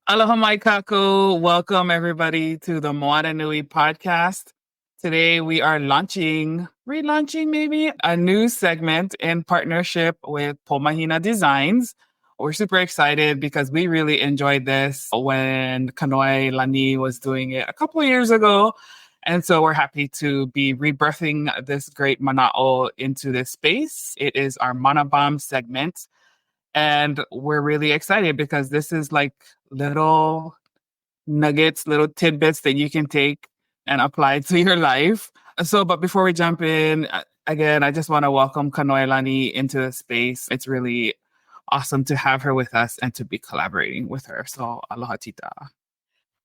Aloha mai kakou. Welcome everybody to the Moana Nui podcast. Today we are relaunching maybe, a new segment in partnership with Pō Mahina Designs. We're super excited because we really enjoyed this when Kanoelani was doing it a couple of years ago. And so we're happy to be rebirthing this great mana'o into this space. It is our Mana Bomb segment. And we're really excited because this is like little nuggets, little tidbits that you can take and apply to your life. So, but before we jump in, again, I just want to welcome Kanoelani into the space. It's really awesome to have her with us and to be collaborating with her. So, aloha tita.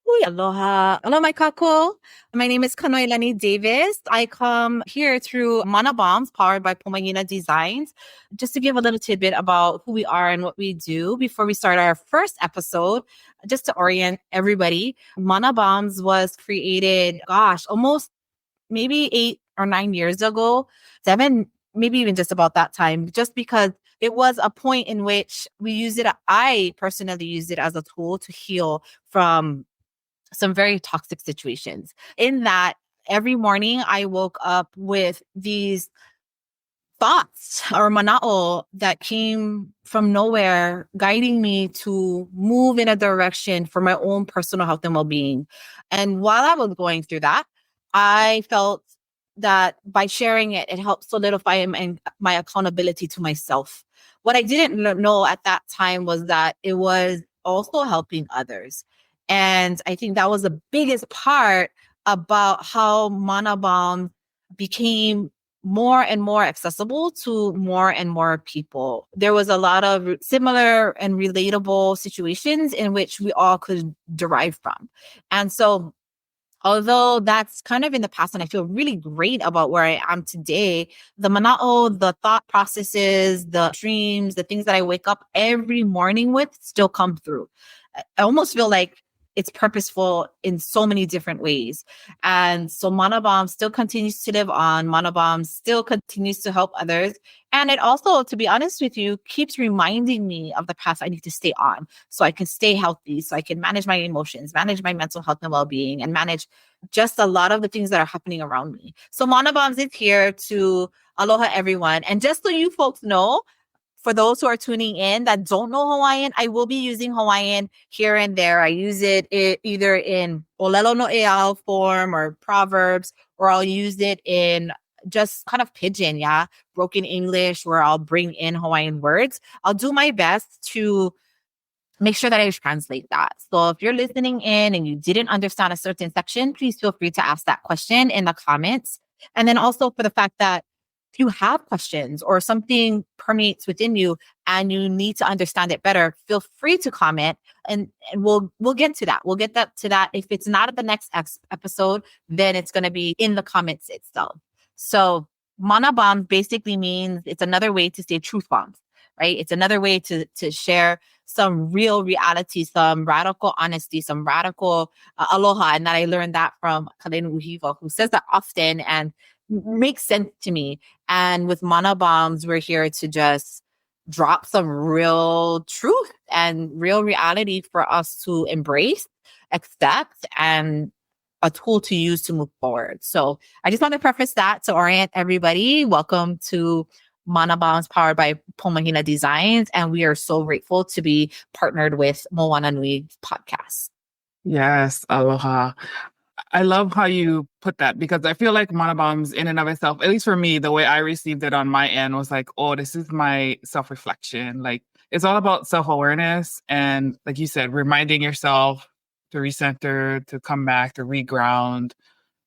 Hui, aloha. Aloha mai kako. My name is Kanoelani Davis. I come here through Mana Bombs, powered by Pō Mahina Designs. Just to give a little tidbit about who we are and what we do before we start our first episode, just to orient everybody. Mana Bombs was created, almost maybe 8 or 9 years ago, 7, maybe even just about that time, just because it was a point in which I personally used it as a tool to heal from some very toxic situations. In that, every morning I woke up with these thoughts or mana'o that came from nowhere, guiding me to move in a direction for my own personal health and well-being. And while I was going through that, I felt that by sharing it, it helped solidify my accountability to myself. What I didn't know at that time was that it was also helping others. And I think that was the biggest part about how Mana Bomb became more and more accessible to more and more people. There was a lot of similar and relatable situations in which we all could derive from. And so, although that's kind of in the past and I feel really great about where I am today, the mana'o, the thought processes, the dreams, the things that I wake up every morning with still come through. I almost feel like it's purposeful in so many different ways. And so Mana Bomb still continues to live on. Mana Bomb still continues to help others. And it also, to be honest with you, keeps reminding me of the path I need to stay on so I can stay healthy, so I can manage my emotions, manage my mental health and well-being, and manage just a lot of the things that are happening around me. So Mana Bombs is here to aloha everyone. And just so you folks know, for those who are tuning in that don't know Hawaiian, I will be using Hawaiian here and there. I use it either in olelo no eau form or proverbs, or I'll use it in just kind of pidgin, broken English, where I'll bring in Hawaiian words. I'll do my best to make sure that I translate that. So if you're listening in and you didn't understand a certain section, please feel free to ask that question in the comments. And then also for the fact that if you have questions or something permeates within you and you need to understand it better, feel free to comment and we'll get to that. We'll get to that. If it's not at the next episode, then it's going to be in the comments itself. So Mana Bomb basically means it's another way to say truth bombs, right? It's another way to share some real reality, some radical honesty, some radical aloha. And that I learned that from Kalenu Uhiwa, who says that often and makes sense to me. And with Mana Bombs, we're here to just drop some real truth and real reality for us to embrace, accept, and a tool to use to move forward. So I just want to preface that to orient everybody. Welcome to Mana Bombs, powered by Pō Mahina Designs. And we are so grateful to be partnered with Moana Nui podcast. Yes, aloha. I love how you put that because I feel like Mana Bombs in and of itself, at least for me, the way I received it on my end was like, oh, this is my self-reflection. Like it's all about self-awareness and like you said, reminding yourself to recenter, to come back, to reground.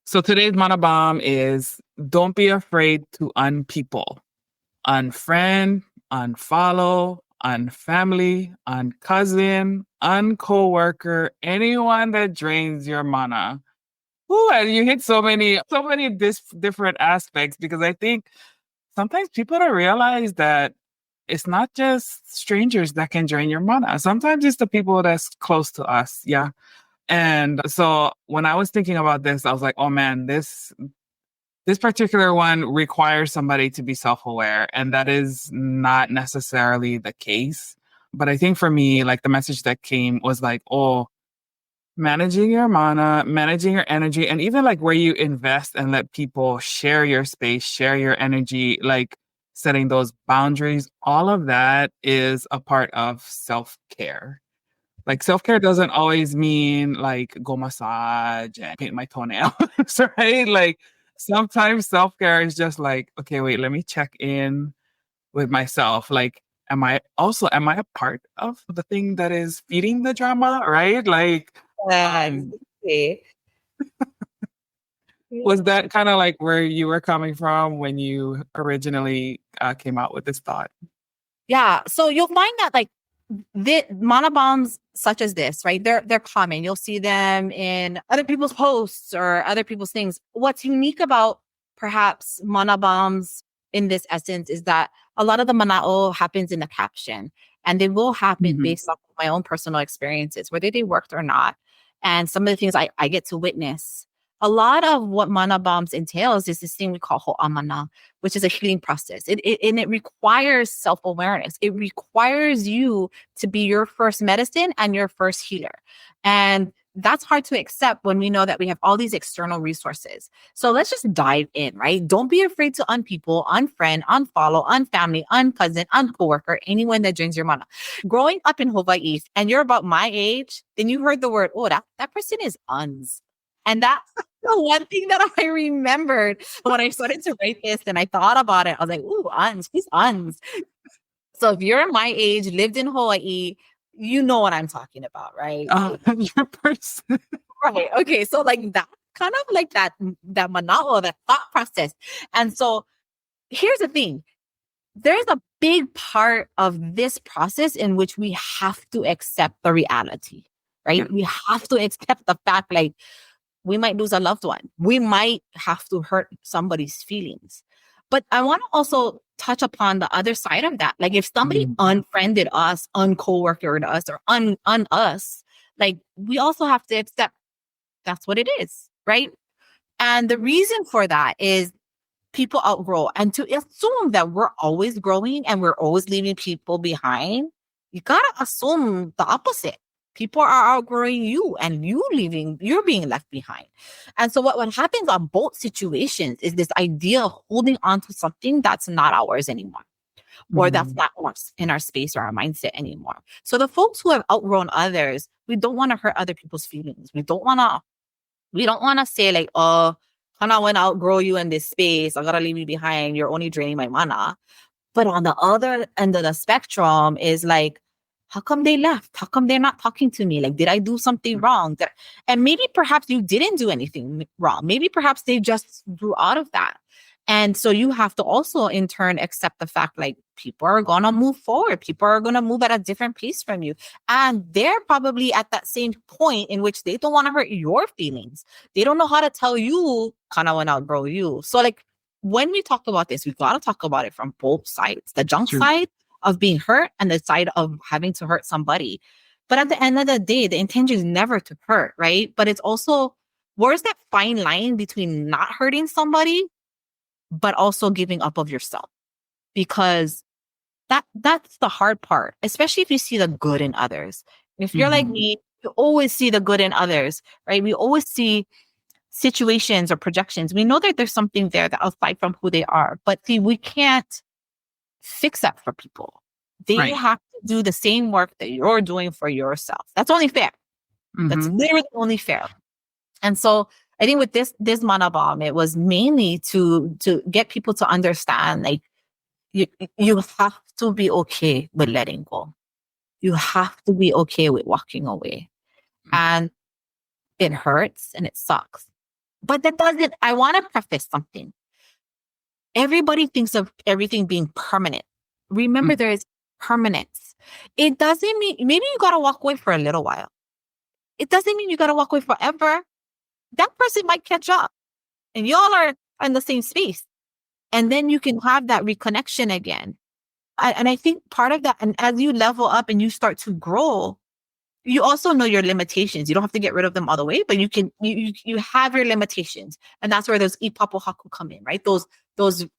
So today's Mana Bomb is don't be afraid to unpeople, unfriend, unfollow, unfamily, uncousin, uncoworker, anyone that drains your mana. Ooh, and you hit so many different aspects because I think sometimes people don't realize that it's not just strangers that can drain your mana. Sometimes it's the people that's close to us. Yeah. And so when I was thinking about this, I was like, oh man, this particular one requires somebody to be self-aware. And that is not necessarily the case. But I think for me, like the message that came was like, oh, managing your mana, managing your energy, and even like where you invest and let people share your space, share your energy, like setting those boundaries, all of that is a part of self-care. Like self-care doesn't always mean like go massage and paint my toenails, right? Like sometimes self-care is just like, okay, wait, let me check in with myself. Like, am I a part of the thing that is feeding the drama, right? Like, um, Exactly. was that kind of like where you were coming from when you originally came out with this thought? Yeah. So you'll find that like the mana bombs such as this, right? They're common. You'll see them in other people's posts or other people's things. What's unique about perhaps mana bombs in this essence is that a lot of the mana'o happens in the caption, and they will happen Mhm. based off of my own personal experiences, whether they worked or not. And some of the things I get to witness. A lot of what mana bombs entails is this thing we call ho'amana, which is a healing process. And it requires self-awareness. It requires you to be your first medicine and your first healer. And that's hard to accept when we know that we have all these external resources. So let's just dive in, right? Don't be afraid to unpeople, unfriend, unfollow, unfamily, uncousin, uncoworker, anyone that joins your mana. Growing up in Hawaii, and you're about my age, then you heard the word, oh, that person is uns. And that's the one thing that I remembered when I started to write this and I thought about it. I was like, ooh, uns, he's uns. So if you're my age, lived in Hawaii, you know what I'm talking about, right? Your person. Right. Okay. So like that kind of like that manao, that thought process. And so here's the thing. There's a big part of this process in which we have to accept the reality, Yeah. right? We have to accept the fact like we might lose a loved one. We might have to hurt somebody's feelings. But I want to also touch upon the other side of that. Like if somebody unfriended us, uncoworkered us, or un us, like we also have to accept that's what it is, right? And the reason for that is people outgrow. And to assume that we're always growing and we're always leaving people behind, you gotta assume the opposite. People are outgrowing you and you're being left behind. And so what happens on both situations is this idea of holding on to something that's not ours anymore, or that's Mhm. not ours in our space or our mindset anymore. So the folks who have outgrown others, we don't want to hurt other people's feelings. We don't want to say like, oh, Hana, when I outgrow you in this space, I gotta leave you behind. You're only draining my mana. But on the other end of the spectrum is like, how come they left? How come they're not talking to me? Like, did I do something wrong? And maybe perhaps you didn't do anything wrong. Maybe perhaps they just grew out of that. And so you have to also in turn accept the fact like people are gonna move forward. People are gonna move at a different pace from you. And they're probably at that same point in which they don't want to hurt your feelings. They don't know how to tell you kind of when outgrow you. So like when we talk about this, we've got to talk about it from both sides, the junk True. side of being hurt and the side of having to hurt somebody. But at the end of the day, the intention is never to hurt, right? But it's also, where's that fine line between not hurting somebody, but also giving up of yourself? Because that's the hard part, especially if you see the good in others. If you're like Mhm. me, you always see the good in others, right? We always see situations or projections. We know that there's something there that aside from who they are, but see, we can't fix that for people. They Right. have to do the same work that you're doing for yourself. That's only fair. That's Mhm. literally only fair. And so I think with this mana bomb, it was mainly to get people to understand like you you have to be okay with letting go. You have to be okay with walking away. And it hurts and it sucks. But that doesn't, I want to preface something. Everybody thinks of everything being permanent. Remember, Mm. there is permanence. It doesn't mean, maybe you got to walk away for a little while. It doesn't mean you got to walk away forever. That person might catch up and y'all are in the same space. And then you can have that reconnection again. And I think part of that, and as you level up and you start to grow, you also know your limitations. You don't have to get rid of them all the way, but you have your limitations. And that's where those ipapo haku come in, right? Those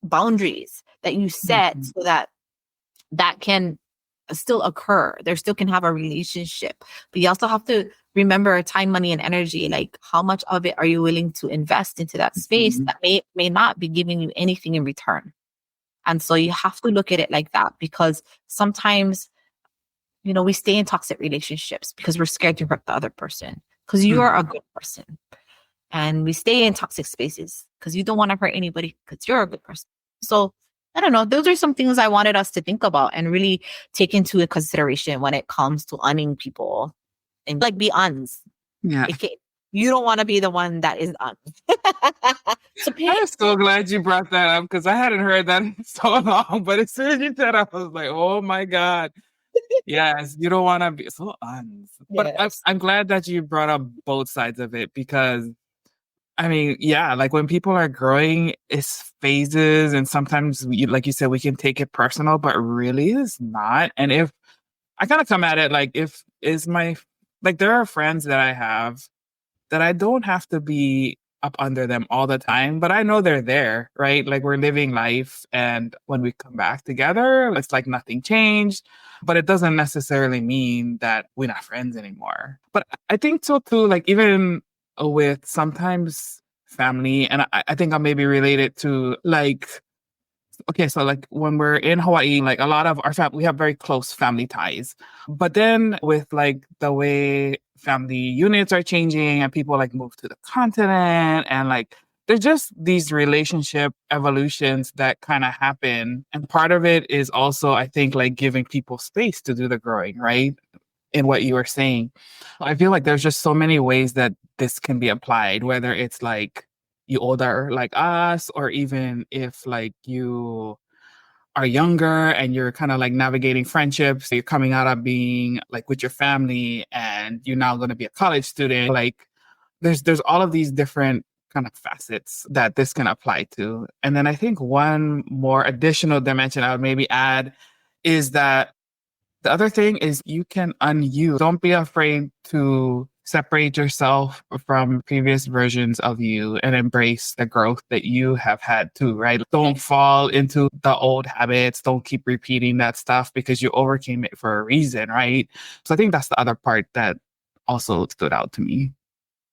boundaries that you set Mhm. so that can still occur. There still can have a relationship. But you also have to remember time, money, and energy. Like, how much of it are you willing to invest into that space Mhm. that may not be giving you anything in return? And so you have to look at it like that, because sometimes, we stay in toxic relationships because we're scared to hurt the other person, because you are a Mhm. good person. And we stay in toxic spaces because you don't want to hurt anybody because you're a good person. So I don't know. Those are some things I wanted us to think about and really take into consideration when it comes to unning people, and like be uns. Yeah. Okay. You don't want to be the one that is un. So pay. I'm so glad you brought that up because I hadn't heard that in so long. But as soon as you said it, I was like, oh my God. Yes, you don't want to be so uns. But Yes. I'm glad that you brought up both sides of it because I mean, yeah, like when people are growing, it's phases, and sometimes, like you said, we can take it personal, but really it's not. And if I kind of come at it like, if is my like, there are friends that I have that I don't have to be up under them all the time, but I know they're there, right? Like we're living life, and when we come back together, it's like nothing changed. But it doesn't necessarily mean that we're not friends anymore. But I think so too, like even with sometimes family, and I think I maybe related to like, okay, so like when we're in Hawaii, like a lot of our family, we have very close family ties. But then with like the way family units are changing and people like move to the continent, and like there's just these relationship evolutions that kind of happen. And part of it is also, I think, like giving people space to do the growing, right? In what you were saying. I feel like there's just so many ways that this can be applied, whether it's like you older like us, or even if like you are younger and you're kind of like navigating friendships, you're coming out of being like with your family and you're now going to be a college student. Like there's all of these different kind of facets that this can apply to. And then I think one more additional dimension I would maybe add is that the other thing is you can unuse. Don't be afraid to separate yourself from previous versions of you and embrace the growth that you have had too, right? Don't fall into the old habits. Don't keep repeating that stuff because you overcame it for a reason, right? So I think that's the other part that also stood out to me.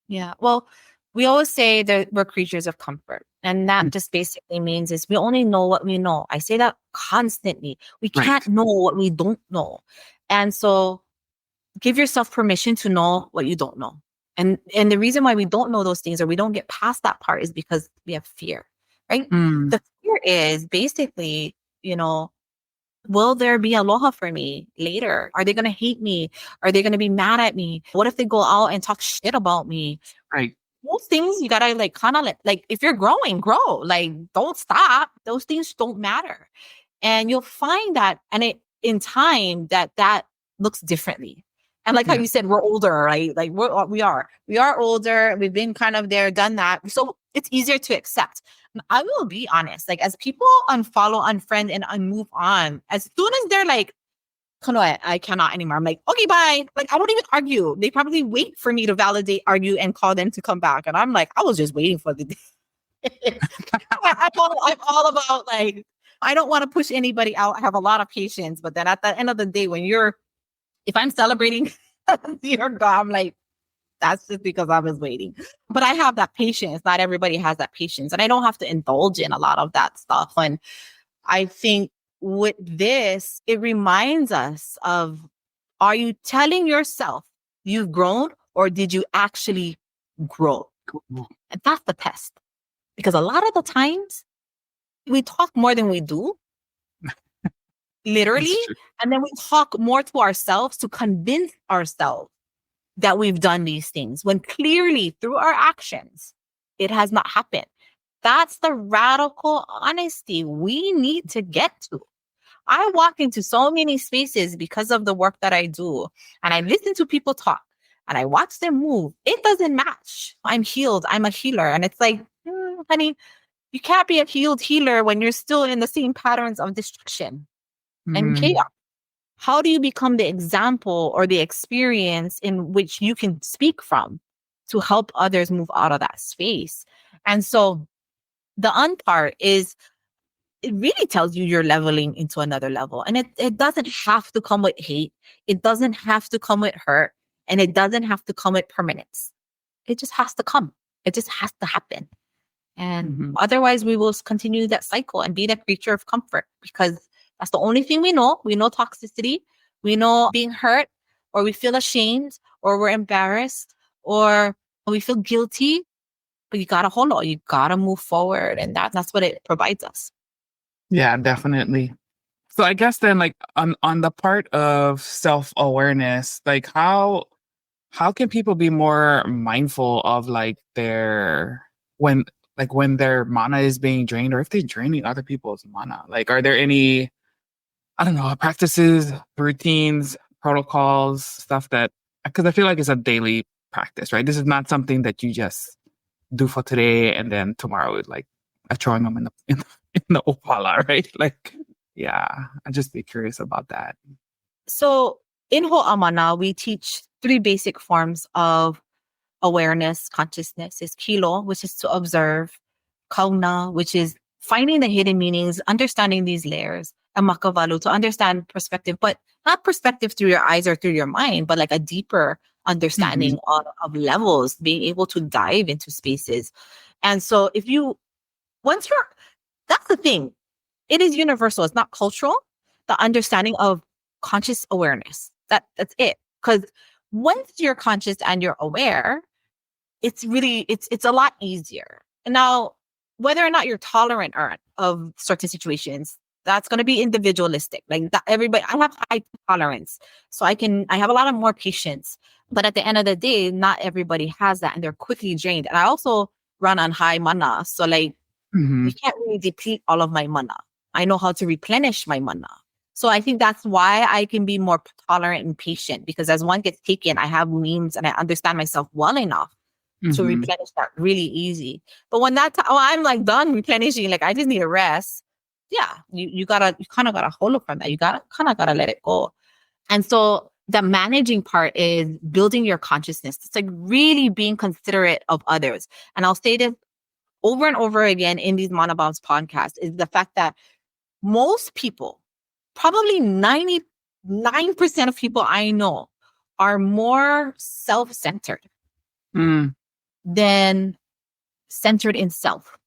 Yeah. Well, we always say that we're creatures of comfort. And that Mm. just basically means is we only know what we know. I say that constantly. We can't Right. know what we don't know. And so give yourself permission to know what you don't know. And the reason why we don't know those things, or we don't get past that part, is because we have fear, right? Mm. The fear is basically, will there be aloha for me later? Are they going to hate me? Are they going to be mad at me? What if they go out and talk shit about me? Right. Those things you gotta like kind of like if you're growing, grow. Like don't stop. Those things don't matter. And you'll find that, and it in time that looks differently. And like how Yeah. you said, we're older, right? Like we are older. We've been kind of there, done that. So it's easier to accept. And I will be honest, like as people unfollow, unfriend, and unmove on, as soon as they're like, Kanoe, I cannot anymore. I'm like, okay, bye. Like, I won't even argue. They probably wait for me to validate, argue, and call them to come back. And I'm like, I was just waiting for the day. I'm all about like, I don't want to push anybody out. I have a lot of patience. But then at the end of the day, if I'm celebrating your God, I'm like, that's just because I was waiting. But I have that patience. Not everybody has that patience. And I don't have to indulge in a lot of that stuff. And I think with this, it reminds us of, are you telling yourself you've grown, or did you actually grow? Cool. And that's the test. Because a lot of the times we talk more than we do, literally. It's true. And then we talk more to ourselves to convince ourselves that we've done these things, when clearly through our actions, it has not happened. That's the radical honesty we need to get to. I walk into so many spaces because of the work that I do, and I listen to people talk and I watch them move. It doesn't match. I'm healed. I'm a healer. And it's like, honey, you can't be a healed healer when you're still in the same patterns of destruction and Mm. chaos. How do you become the example or the experience in which you can speak from to help others move out of that space? And so the part is, it really tells you you're leveling into another level. And it doesn't have to come with hate. It doesn't have to come with hurt. And it doesn't have to come with permanence. It just has to come. It just has to happen. And otherwise, we will continue that cycle and be the creature of comfort, because that's the only thing we know. We know toxicity. We know being hurt, or we feel ashamed, or we're embarrassed, or we feel guilty. But you gotta hold on. You gotta move forward, and that's what it provides us. Yeah, definitely. So I guess then, like on the part of self-awareness, like how can people be more mindful of like their when their mana is being drained, or if they're draining other people's mana? Like, are there any, I don't know, practices, routines, protocols, stuff that, because I feel like it's a daily practice, right? This is not something that you just do for today and then tomorrow is like throwing them in the opala, right? Like, yeah, I'd just be curious about that. So in Ho'amana, we teach 3 basic forms of awareness, consciousness. Is kilo, which is to observe, kauna, which is finding the hidden meanings, understanding these layers, and makavalu, to understand perspective, but not perspective through your eyes or through your mind, but like a deeper understanding of levels, being able to dive into spaces. And so that's the thing. It is universal. It's not cultural. The understanding of conscious awareness. That's it. Because once you're conscious and you're aware, it's a lot easier. And now, whether or not you're tolerant of certain situations, that's going to be individualistic. Like that, everybody, I have high tolerance, so I have a lot of more patience. But at the end of the day, not everybody has that, and they're quickly drained. And I also run on high mana, so like you can't really deplete all of my mana. I know how to replenish my mana. So I think that's why I can be more tolerant and patient, because as one gets taken, I have means and I understand myself well enough to replenish that really easy. But when I'm like done replenishing, like I just need a rest. Yeah, you kind of gotta hold it from that. You kind of gotta let it go. And so the managing part is building your consciousness. It's like really being considerate of others. And I'll say this over and over again in these Mana Bombs podcasts, is the fact that most people, probably 99% of people I know, are more self-centered than centered in self.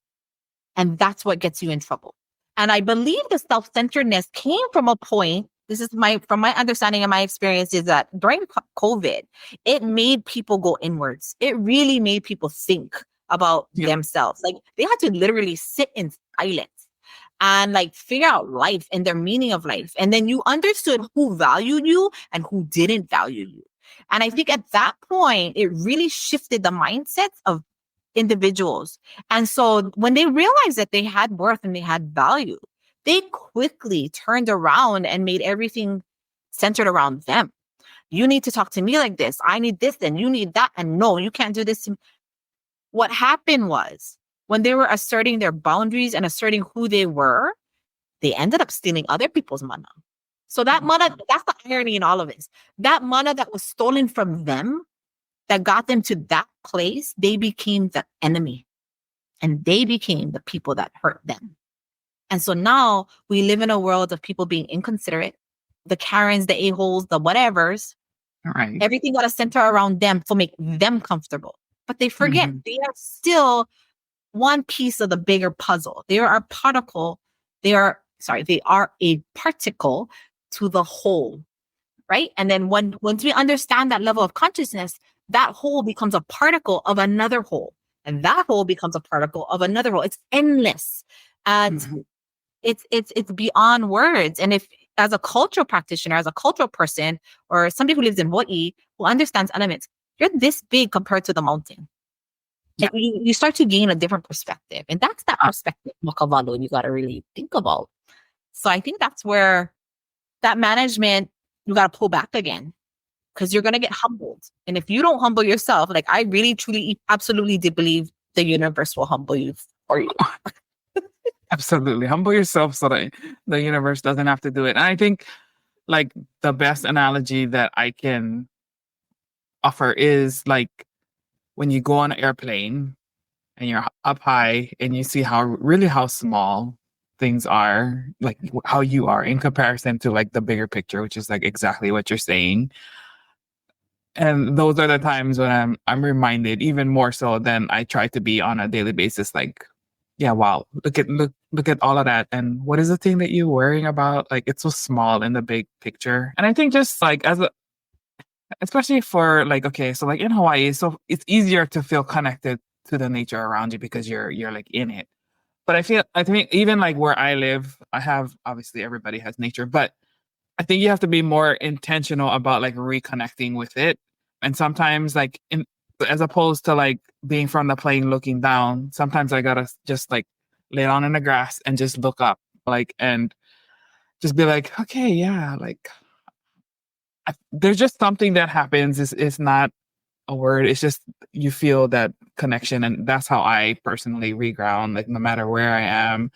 And that's what gets you in trouble. And I believe the self-centeredness came from a point, this is from my understanding and my experience, is that during COVID, it made people go inwards. It really made people think about themselves. Like they had to literally sit in silence and like figure out life and their meaning of life. And then you understood who valued you and who didn't value you. And I think at that point, it really shifted the mindsets of individuals. And so when they realized that they had worth and they had value, they quickly turned around and made everything centered around them. You need to talk to me like this. I need this and you need that. And no, you can't do this to me. What happened was, when they were asserting their boundaries and asserting who they were, they ended up stealing other people's mana. So that mana, that's the irony in all of this. That mana that was stolen from them, that got them to that place, they became the enemy. And they became the people that hurt them. And so now we live in a world of people being inconsiderate, the Karens, the a-holes, the whatevers. Right. Everything got to center around them to make them comfortable. But they forget they are still one piece of the bigger puzzle. They are a particle. They are a particle to the whole, right? And then once we understand that level of consciousness, that whole becomes a particle of another whole, and that whole becomes a particle of another whole. It's endless, and it's beyond words. And if, as a cultural practitioner, as a cultural person, or somebody who lives in Hawaii who understands elements, you're this big compared to the mountain. Yeah. You start to gain a different perspective. And that's that perspective, Makavalo, you got to really think about. So I think that's where that management, you got to pull back again, because you're going to get humbled. And if you don't humble yourself, like I really, truly, absolutely did believe the universe will humble you for you. Absolutely. Humble yourself so that the universe doesn't have to do it. And I think like the best analogy that I can offer is like when you go on an airplane and you're up high and you see how small things are, like how you are in comparison to like the bigger picture, which is like exactly what you're saying. And those are the times when I'm reminded even more so than I try to be on a daily basis, like, yeah, wow, look at all of that. And what is the thing that you're worrying about? Like it's so small in the big picture. And I think just like especially for like, okay, so like in Hawaii, so it's easier to feel connected to the nature around you because you're like in it. But I think even like where I live, I have, obviously everybody has nature, but I think you have to be more intentional about like reconnecting with it. And sometimes like as opposed to like being from the plane looking down, sometimes I gotta just like lay down in the grass and just look up, like, and just be like, okay, yeah, like there's just something that happens. It's not a word. It's just you feel that connection, and that's how I personally reground. Like no matter where I am,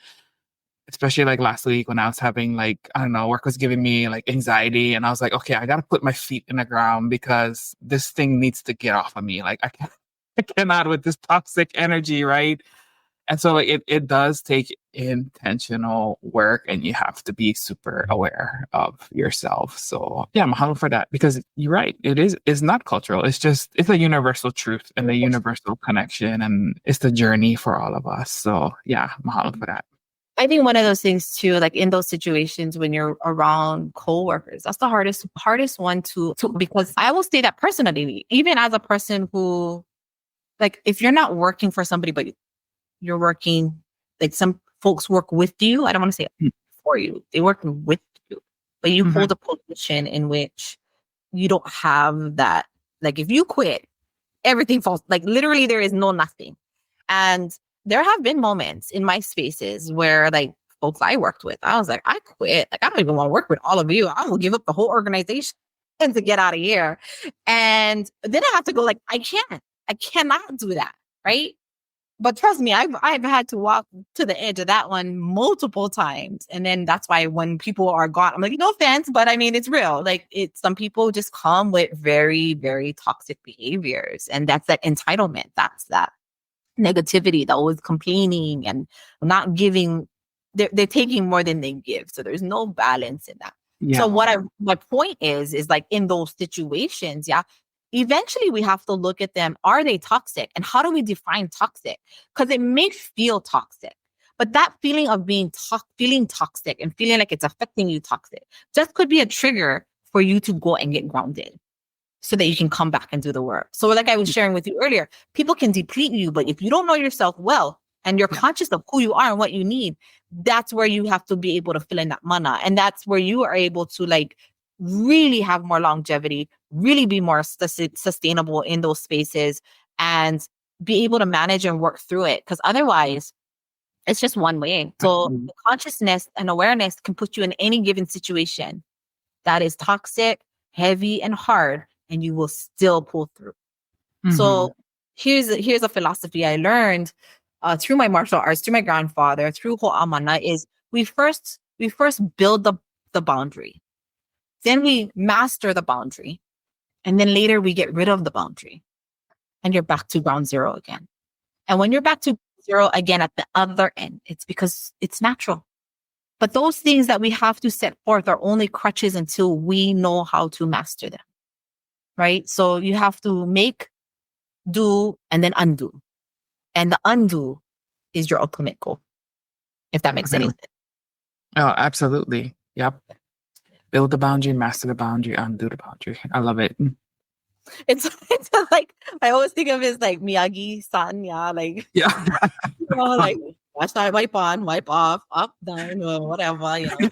especially like last week when I was having like, I don't know, work was giving me like anxiety, and I was like, okay, I gotta put my feet in the ground because this thing needs to get off of me. Like I cannot with this toxic energy, right? And so like it does take intentional work, and you have to be super aware of yourself. So yeah, mahalo for that, because you're right. It's not cultural. It's a universal truth and a universal connection, and it's the journey for all of us. So yeah, mahalo for that. I think one of those things too, like in those situations when you're around coworkers, that's the hardest one to because I will say that personally, even as a person who, like, if you're not working for somebody, but you're working, like some folks work with you. I don't want to say for you. They work with you, but you hold a position in which you don't have that. Like if you quit, everything falls. Like literally there is no nothing. And there have been moments in my spaces where like folks I worked with, I was like, I quit. Like I don't even want to work with all of you. I will give up the whole organization and to get out of here. And then I have to go like, I cannot do that. Right. But trust me, I've had to walk to the edge of that one multiple times. And then that's why when people are gone, I'm like, no offense, but I mean, it's real. Like some people just come with very, very toxic behaviors. And that's that entitlement. That's that negativity, that always complaining and not giving. They're taking more than they give. So there's no balance in that. Yeah. So my point is like in those situations, yeah, eventually we have to look at them. Are they toxic? And how do we define toxic? Because it may feel toxic, but that feeling of feeling toxic and feeling like it's affecting you toxic just could be a trigger for you to go and get grounded so that you can come back and do the work. So like I was sharing with you earlier, people can deplete you, but if you don't know yourself well and you're conscious of who you are and what you need, that's where you have to be able to fill in that mana. And that's where you are able to like really have more longevity, really be more sustainable in those spaces and be able to manage and work through it. Because otherwise, it's just one way. So the consciousness and awareness can put you in any given situation that is toxic, heavy, and hard, and you will still pull through. So here's a philosophy I learned through my martial arts, through my grandfather, through Ho'amana, is we first build the boundary. Then we master the boundary. And then later we get rid of the boundary. And you're back to ground zero again. And when you're back to zero again at the other end, it's because it's natural. But those things that we have to set forth are only crutches until we know how to master them. Right? So you have to make, do, and then undo. And the undo is your ultimate goal, if that makes any sense. Oh, absolutely. Yep. Build the boundary, master the boundary, undo the boundary. I love it. It's like, I always think of it as like Miyagi-san, yeah, like, Yeah. you know, like, watch that, wipe on, wipe off, up, down, or whatever, you know.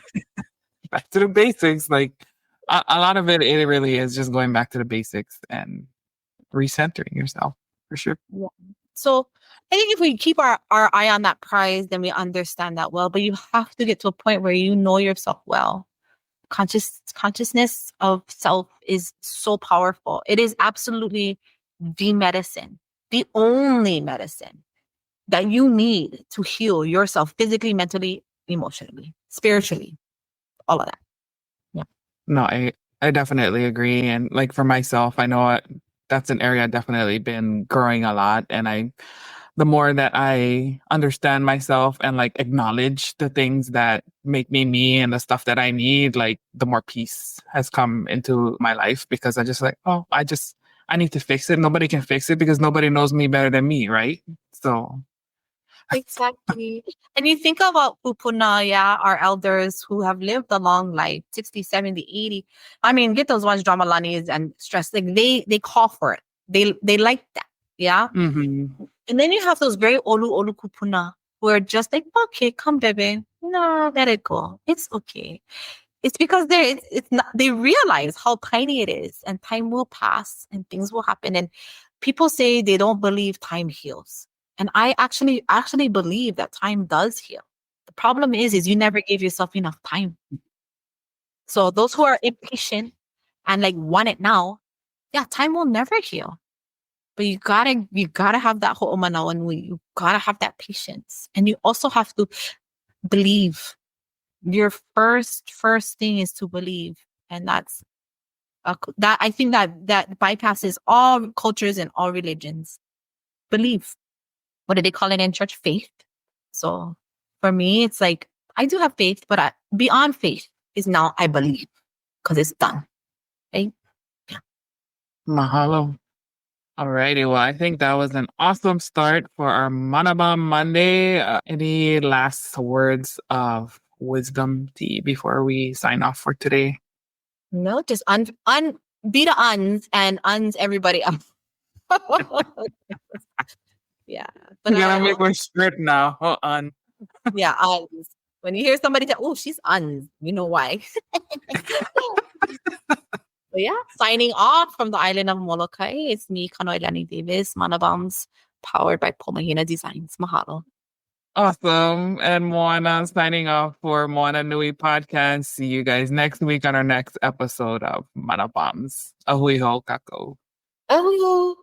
Back to the basics. Like a lot of it really is just going back to the basics and recentering yourself for sure. Yeah. So I think if we keep our eye on that prize, then we understand that well. But you have to get to a point where you know yourself well. Consciousness of self is so powerful. It is absolutely the medicine, the only medicine that you need to heal yourself physically, mentally, emotionally, spiritually, all of that. Yeah. No, I definitely agree. And like for myself, I know that's an area I've definitely been growing a lot. And the more that I understand myself and like acknowledge the things that make me me and the stuff that I need, like the more peace has come into my life because I just like, oh, I need to fix it. Nobody can fix it because nobody knows me better than me, right? So Exactly. And you think about Pupuna, yeah, our elders who have lived a long life, 60, 70, 80. I mean, get those ones Dramalanis and stress. Like they call for it. They like that. Yeah. mhm. And then you have those very olu kupuna who are just like, okay, come, baby. No, let it go. It's okay. It's because it's not, they realize how tiny it is and time will pass and things will happen. And people say they don't believe time heals. And I actually believe that time does heal. The problem is you never gave yourself enough time. So those who are impatient and like want it now, yeah, time will never heal. But you gotta have that ho'omanawa nui. You gotta have that patience. And you also have to believe. Your first thing is to believe. And that I think that bypasses all cultures and all religions. Believe. What do they call it in church? Faith. So for me, it's like I do have faith, but beyond faith is now I believe because it's done. Right? Mahalo. Alrighty, well, I think that was an awesome start for our Manabam Monday. Any last words of wisdom, T, before we sign off for today? No, just be the uns and uns everybody else. Yeah. But We're gonna make one shirt now. Hold on. yeah, uns. When you hear somebody say, oh, she's uns, you know why. But yeah, signing off from the island of Molokai. It's me, Kanoelani Davis, Manabams, powered by Pō Mahina Designs. Mahalo. Awesome. And Moana signing off for Moana Nui podcast. See you guys next week on our next episode of Manabams. Ahui ho kako. Oh.